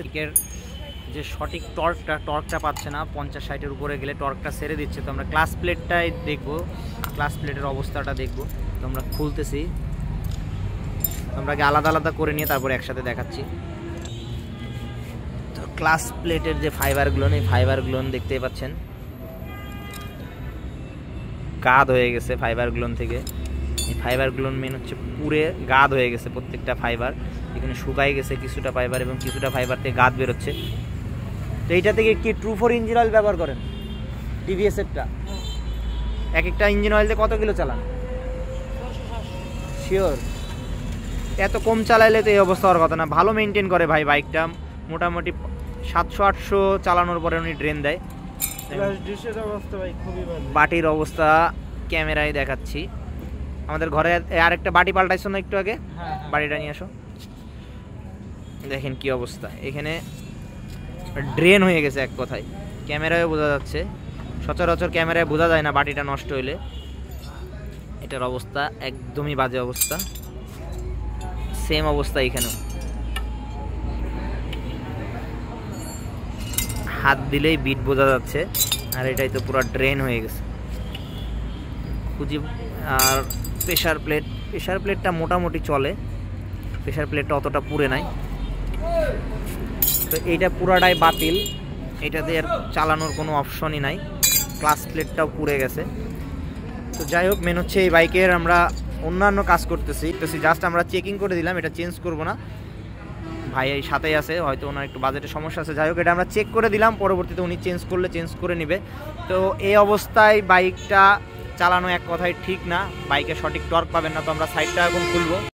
হচ্ছে এর যে সঠিক টর্কটা পাচ্ছে না, 50-60-এর উপরে গেলে টর্কটা ছেড়ে দিচ্ছে। তো আমরা ক্লাস প্লেটটাই দেখবো, ক্লাস প্লেটের অবস্থাটা দেখবো। তো আমরা খুলতেছি, আমরা আগে আলাদা আলাদা করে নিয়ে তারপরে একসাথে দেখাচ্ছি। তো ক্লাস প্লেটের যে ফাইবারগুলো, এই ফাইবারগুলো দেখতেই পাচ্ছেন গাদ হয়ে গেছে ফাইবারগুলো থেকে। এই ফাইবারগুলো মেন হচ্ছে পুরে গাদ হয়ে গেছে, প্রত্যেকটা ফাইবার এখানে শুকাই গেছে কিছুটা ফাইবার, এবং কিছুটা ফাইবার থেকে গাদ বেরোচ্ছে। তো এইটা থেকে কি ট্রু4 ইঞ্জিন অয়েল ব্যবহার করেন টিভিএসেরটা? এক একটা ইঞ্জিন অয়েল দিয়ে কত কিলো চালান শিওর? এত কম চালাইলে তো এই অবস্থা হওয়ার কথা না। ভালো মেনটেন করে ভাই বাইকটা, মোটামুটি 700-800 চালানোর পরে উনি ড্রেন দেয়। বাটির অবস্থা ক্যামেরায় দেখাচ্ছি। আমাদের ঘরে আরেকটা বাটি পাল্টাইছো না একটু আগে? বাটিটা নিয়ে আসো, দেখেন কি অবস্থা। এখানে ড্রেন হয়ে গেছে এক কথায়, ক্যামেরায় বোঝা যাচ্ছে। সচরাচর ক্যামেরায় বোঝা যায় না বাটিটা নষ্ট হইলে। এটার অবস্থা একদমই বাজে অবস্থা। সেম অবস্থা এখানেও, হাত দিলেই বিট বোঝা যাচ্ছে। আর এটাই তো পুরো ড্রেন হয়ে গেছে খুঁজি। আর প্রেশার প্লেটটা মোটামুটি চলে, প্রেশার প্লেটটা অতটা পুড়ে নাই। তো এইটা পুরাটাই বাতিল, এটাতে আর চালানোর কোনো অপশনই নাই। ক্লাস প্লেটটাও পুড়ে গেছে। তো যাই হোক, মেন হচ্ছে এই বাইকের আমরা অন্যান্য কাজ করতেছি, জাস্ট আমরা চেকিং করে দিলাম, এটা চেঞ্জ করব না। ভাই এই সাথেই আছে, হয়তো ওনার একটু বাজেটের সমস্যা আছে। যাই হোক, এটা আমরা চেক করে দিলাম, পরবর্তীতে উনি চেঞ্জ করলে চেঞ্জ করে নেবে। তো এই অবস্থায় বাইকটা চালানো এক কথায় ঠিক না, বাইকে সঠিক টর্ক পাবেন না। তো আমরা সাইডটা এখন খুলবো।